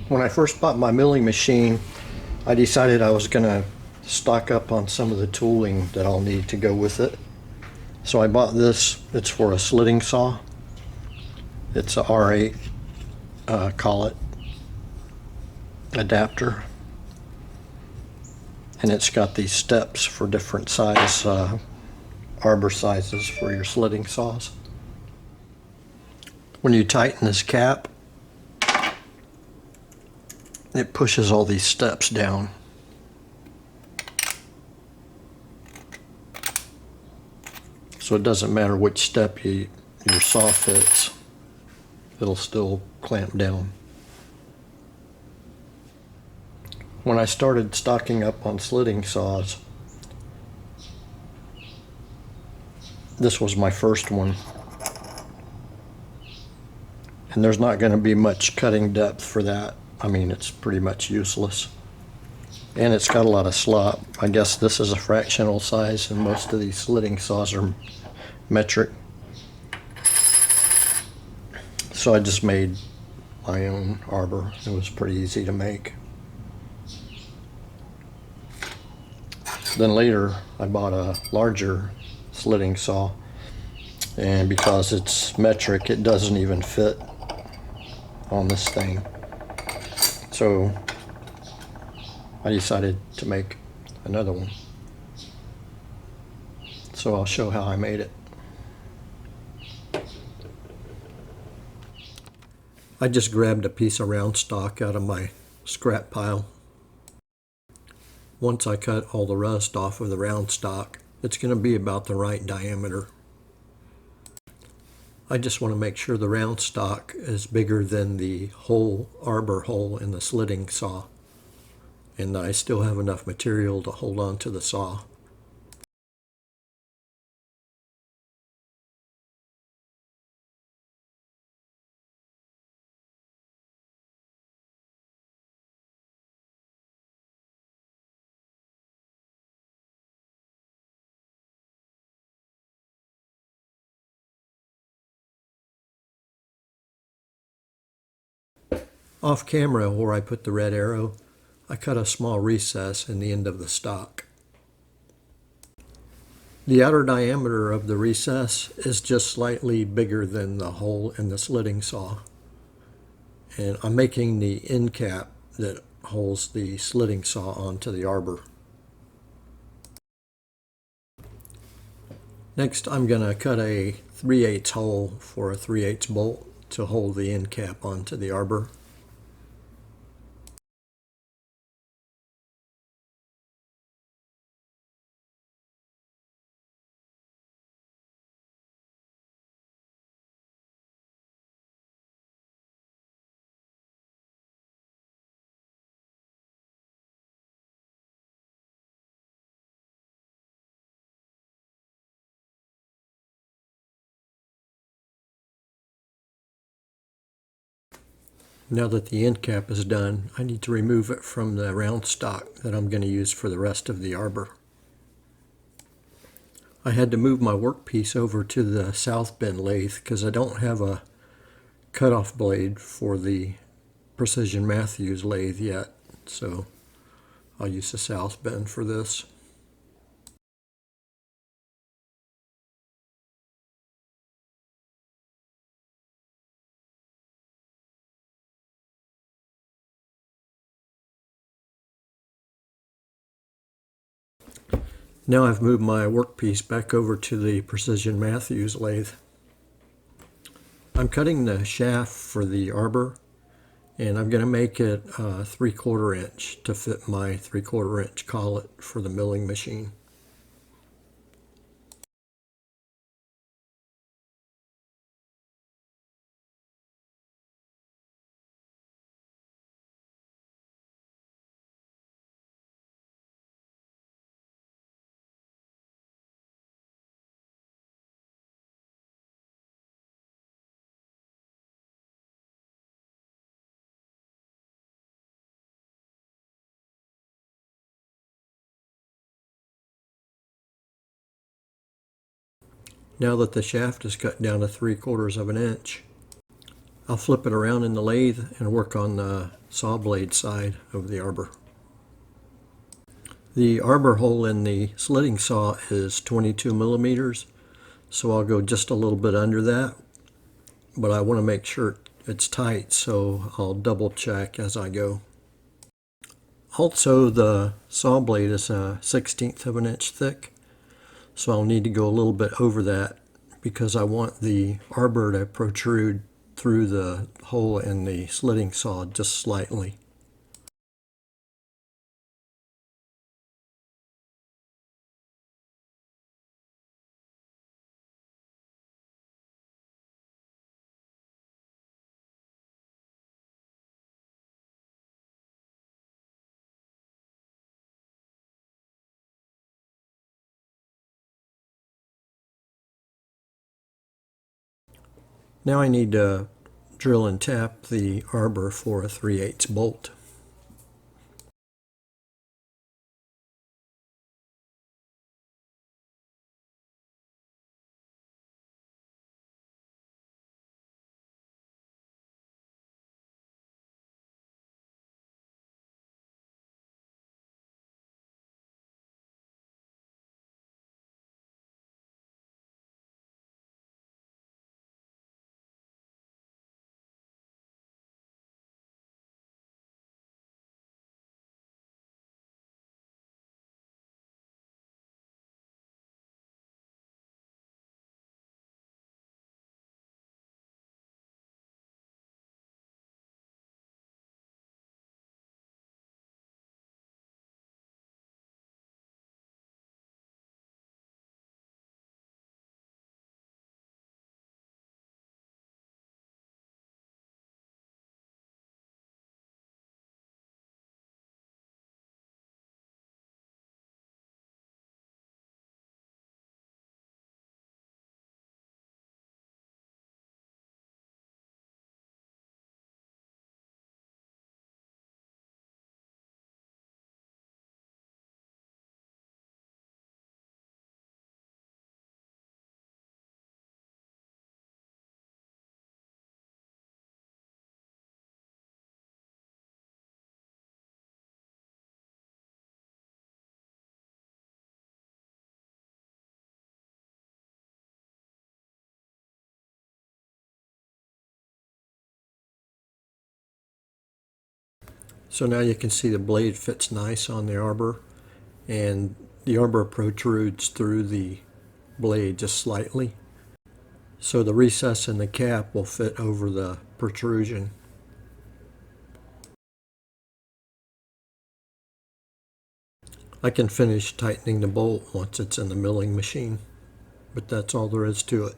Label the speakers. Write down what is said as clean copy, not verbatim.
Speaker 1: When I first bought my milling machine, I decided I was going to stock up on some of the tooling that I'll need to go with it. So I bought this. It's for a slitting saw. It's a R8 collet adapter. And it's got these steps for different size arbor sizes for your slitting saws. When you tighten this cap, it pushes all these steps down. So it doesn't matter which step your saw fits, it'll still clamp down. When I started stocking up on slitting saws, this was my first one. And there's not going to be much cutting depth for that. I mean, it's pretty much useless. And it's got a lot of slop. I guess this is a fractional size, and most of these slitting saws are metric. So I just made my own arbor. It was pretty easy to make. Then later I bought a larger slitting saw, and because it's metric, it doesn't even fit on this thing. So I decided to make another one. So I'll show how I made it. I just grabbed a piece of round stock out of my scrap pile. Once I cut all the rust off of the round stock, it's going to be about the right diameter. I just want to make sure the round stock is bigger than the hole, arbor hole in the slitting saw, and I still have enough material to hold on to the saw. Off camera, where I put the red arrow, I cut a small recess in the end of the stock. The outer diameter of the recess is just slightly bigger than the hole in the slitting saw. And I'm making the end cap that holds the slitting saw onto the arbor. Next, I'm going to cut a 3/8 hole for a 3/8 bolt to hold the end cap onto the arbor. Now that the end cap is done, I need to remove it from the round stock that I'm going to use for the rest of the arbor. I had to move my workpiece over to the south bend lathe because I don't have a cutoff blade for the Precision Matthews lathe yet, so I'll use the south bend for this. Now I've moved my workpiece back over to the Precision Matthews lathe. I'm cutting the shaft for the arbor, and I'm going to make it 3/4 inch to fit my 3/4 inch collet for the milling machine. Now that the shaft is cut down to 3/4 of an inch, I'll flip it around in the lathe and work on the saw blade side of the arbor. The arbor hole in the slitting saw is 22 millimeters, so I'll go just a little bit under that, but I want to make sure it's tight, so I'll double check as I go. Also, the saw blade is a 1/16 of an inch thick, so I'll need to go a little bit over that because I want the arbor to protrude through the hole in the slitting saw just slightly. Now I need to drill and tap the arbor for a 3/8 bolt. So now you can see the blade fits nice on the arbor, and the arbor protrudes through the blade just slightly. So the recess in the cap will fit over the protrusion. I can finish tightening the bolt once it's in the milling machine, but that's all there is to it.